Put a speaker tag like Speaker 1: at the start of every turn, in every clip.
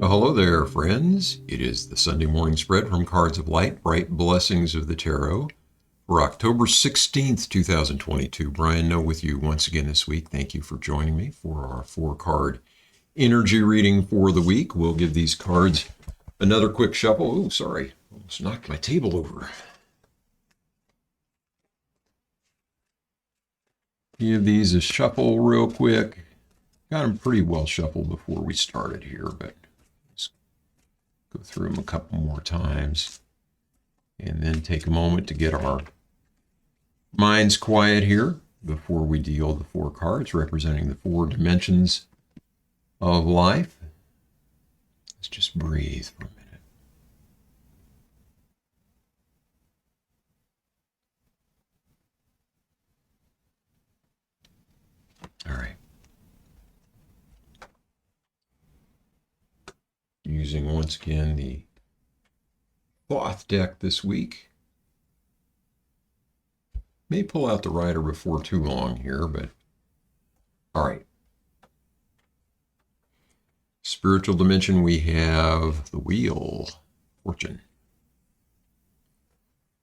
Speaker 1: Well, hello there, friends. It is the Sunday morning spread from Cards of Light, Bright Blessings of the Tarot for October 16th, 2022. Brian Noe with you once again this week. Thank you for joining me for our 4-card energy reading for the week. We'll give these cards another quick shuffle. Oh, sorry. Almost knocked my table over. Give these a shuffle real quick. Got them pretty well shuffled before we started here, but let's go through them a couple more times and then take a moment to get our minds quiet here before we deal the 4 cards representing the 4 dimensions of life. Let's just breathe for a minute. All right. Using once again the Thoth deck this week. May pull out the rider before too long here, but all right. Spiritual dimension, we have the Wheel, Fortune.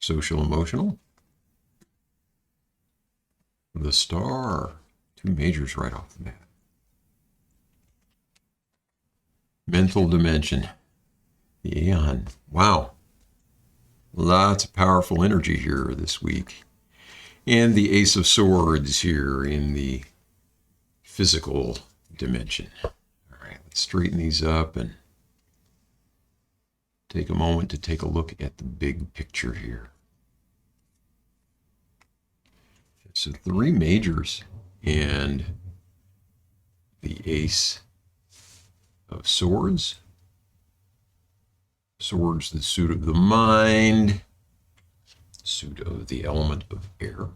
Speaker 1: Social emotional, the Star, 2 majors right off the bat. Mental dimension, the Aeon. Wow. Lots of powerful energy here this week. And the Ace of Swords here in the physical dimension. All right, let's straighten these up and take a moment to take a look at the big picture here. So 3 majors and the Ace of Swords. Swords, the suit of the mind, suit of the element of air.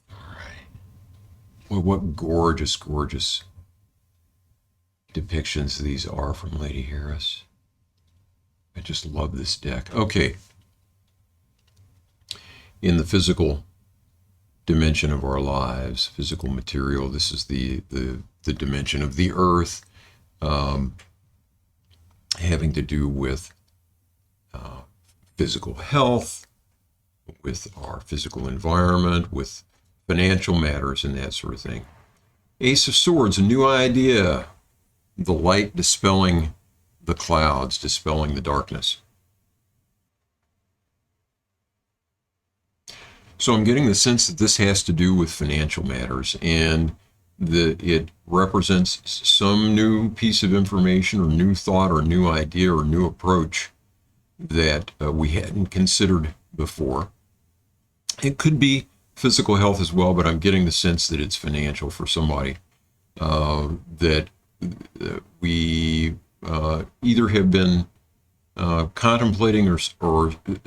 Speaker 1: All right. Well, what gorgeous, gorgeous depictions these are from Lady Harris. I just love this deck. Okay. In the physical dimension of our lives, physical material, this is the dimension of the earth, having to do with physical health, with our physical environment, with financial matters and that sort of thing. Ace of Swords, a new idea, the light dispelling the clouds, dispelling the darkness. So I'm getting the sense that this has to do with financial matters, and that it represents some new piece of information or new thought or new idea or new approach that we hadn't considered before. It could be physical health as well, but I'm getting the sense that it's financial for somebody, that we either have been contemplating or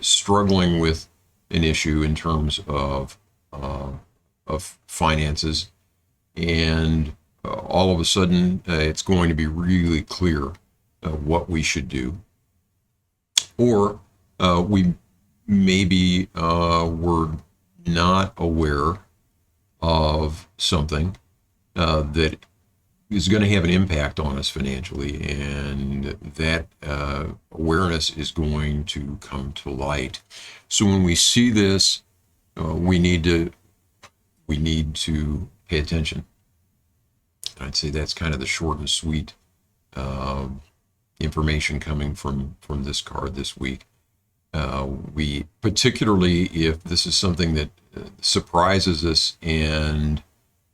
Speaker 1: struggling with an issue in terms of finances, and all of a sudden it's going to be really clear what we should do. Or we maybe were not aware of something that is going to have an impact on us financially, and that awareness is going to come to light. So when we see this, we need to pay attention. I'd say that's kind of the short and sweet information coming from this card this week. We, particularly if this is something that surprises us and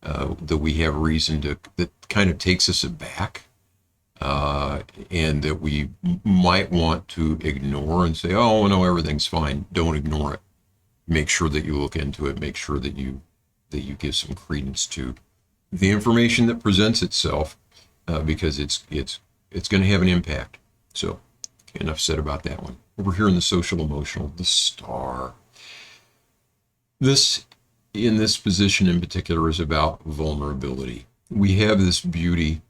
Speaker 1: that we have reason to, that kind of takes us aback, and that we might want to ignore and say, oh, no, everything's fine. Don't ignore it. Make sure that you look into it. Make sure that you give some credence to the information that presents itself, because it's going to have an impact. So enough said about that one. Over here in the social emotional, the Star. This, in this position in particular, is about vulnerability. We have this beauty,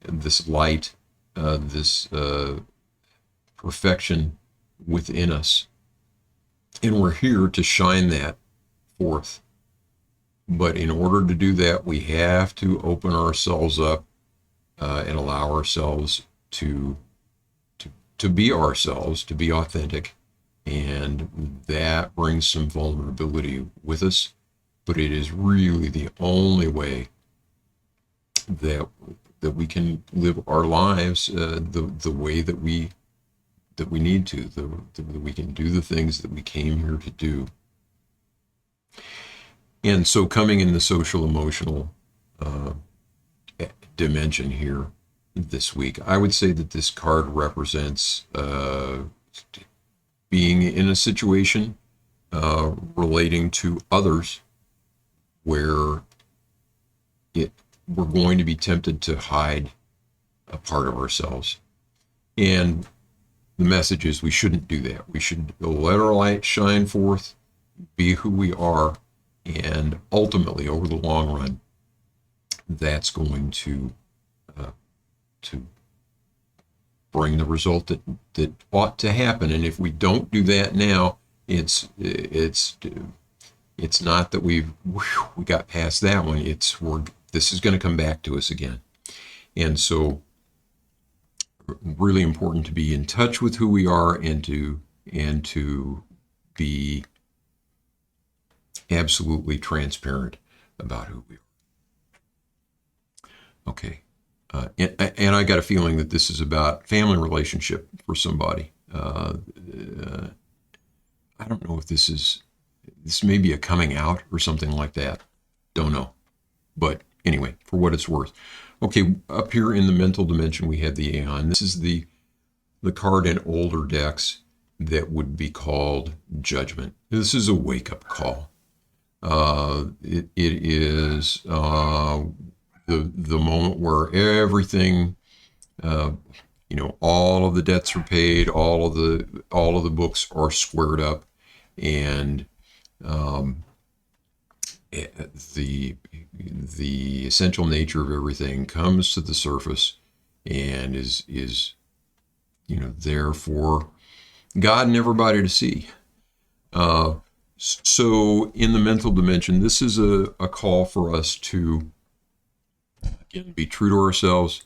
Speaker 1: this light, this perfection within us, and we're here to shine that forth. But in order to do that, we have to open ourselves up and allow ourselves to to be ourselves, to be authentic, and that brings some vulnerability with us. But it is really the only way that we can live our lives the way that we need to, that we can do the things that we came here to do. And so, coming in the social emotional uh, dimension here this week, I would say that this card represents being in a situation relating to others where we're going to be tempted to hide a part of ourselves. And the message is we shouldn't do that. We should let our light shine forth, be who we are, and ultimately, over the long run, that's going to to bring the result that ought to happen. And if we don't do that now, it's not that we got past that one. This is going to come back to us again. And so, really important to be in touch with who we are and to be absolutely transparent about who we are. Okay. And I got a feeling that this is about family relationship for somebody. I don't know if this may be a coming out or something like that. Don't know. But anyway, for what it's worth. Okay, up here in the mental dimension, we have the Aeon. This is the card in older decks that would be called Judgment. This is a wake-up call. It is the moment where everything, all of the debts are paid, all of the books are squared up, and the essential nature of everything comes to the surface and is there for God and everybody to see. So in the mental dimension, this is a call for us to, again, be true to ourselves,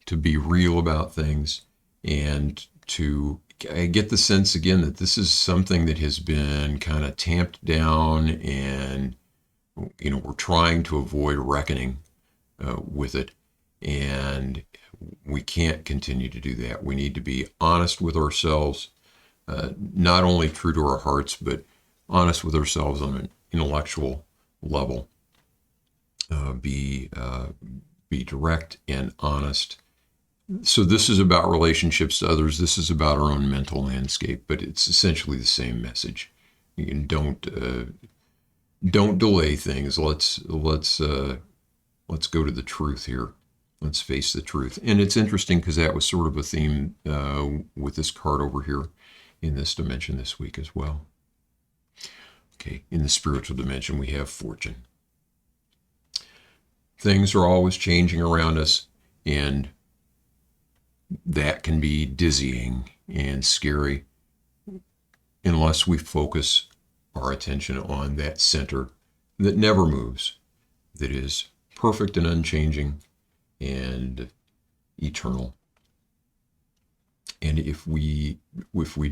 Speaker 1: to be real about things, and to get the sense again that this is something that has been kind of tamped down, and we're trying to avoid reckoning with it, and we can't continue to do that. We need to be honest with ourselves, not only true to our hearts, but honest with ourselves on an intellectual level. Be direct and honest. So this is about relationships to others. This is about our own mental landscape, but it's essentially the same message. Don't delay things. Let's go to the truth here. Let's face the truth. And it's interesting because that was sort of a theme with this card over here in this dimension this week as well. Okay, in the spiritual dimension, we have Fortune. Things are always changing around us, and that can be dizzying and scary unless we focus our attention on that center that never moves, that is perfect and unchanging and eternal. And if we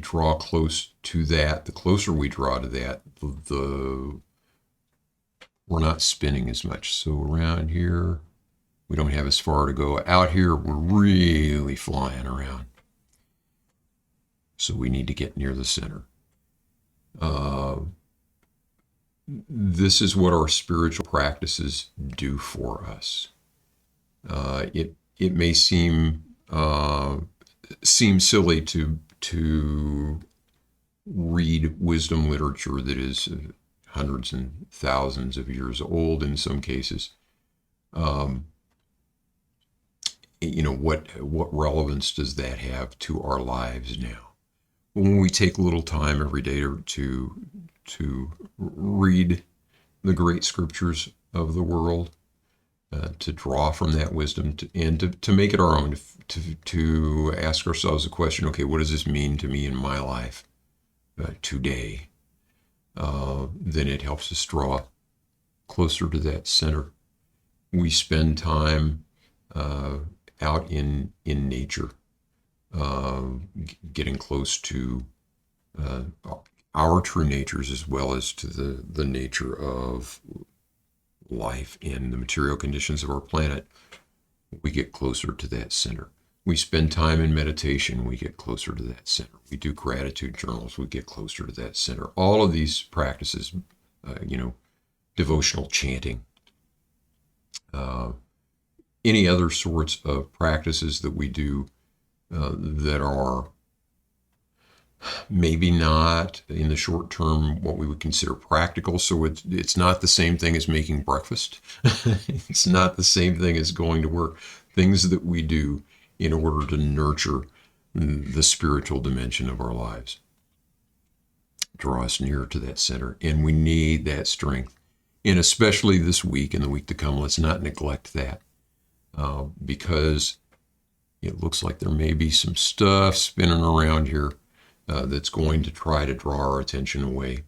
Speaker 1: draw close to that, the closer we draw to that, we're not spinning as much. So around here, we don't have as far to go. Out here, we're really flying around. So we need to get near the center. This is what our spiritual practices do for us. It may seem silly to read wisdom literature that is hundreds and thousands of years old in some cases. What relevance does that have to our lives now? When we take a little time every day to read the great scriptures of the world, to draw from that wisdom and to make it our own, to ask ourselves the question, okay, what does this mean to me in my life today? Then it helps us draw closer to that center. We spend time out in nature, getting close to uh, our true natures as well as to the nature of life and the material conditions of our planet, we get closer to that center. We spend time in meditation, we get closer to that center. We do gratitude journals, we get closer to that center. All of these practices, devotional chanting, any other sorts of practices that we do that are maybe not in the short term what we would consider practical. So it's not the same thing as making breakfast. It's not the same thing as going to work. Things that we do in order to nurture the spiritual dimension of our lives, draw us nearer to that center. And we need that strength. And especially this week and the week to come, let's not neglect that, because it looks like there may be some stuff spinning around here that's going to try to draw our attention away.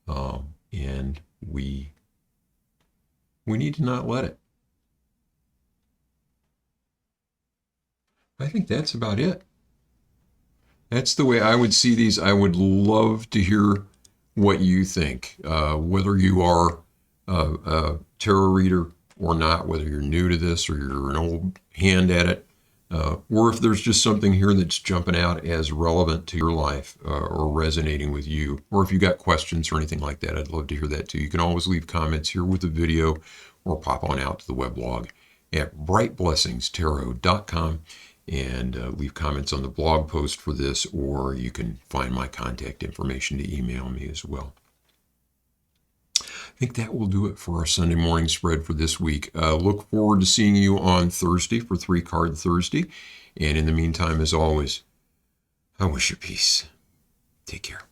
Speaker 1: And we need to not let it. I think that's about it. That's the way I would see these. I would love to hear what you think, whether you are a tarot reader or not, whether you're new to this or you're an old hand at it, or if there's just something here that's jumping out as relevant to your life or resonating with you, or if you got questions or anything like that, I'd love to hear that too. You can always leave comments here with the video or pop on out to the weblog at brightblessingstarot.com and leave comments on the blog post for this, or you can find my contact information to email me as well. I think that will do it for our Sunday morning spread for this week. Look forward to seeing you on Thursday for 3-Card Thursday. And in the meantime, as always, I wish you peace. Take care.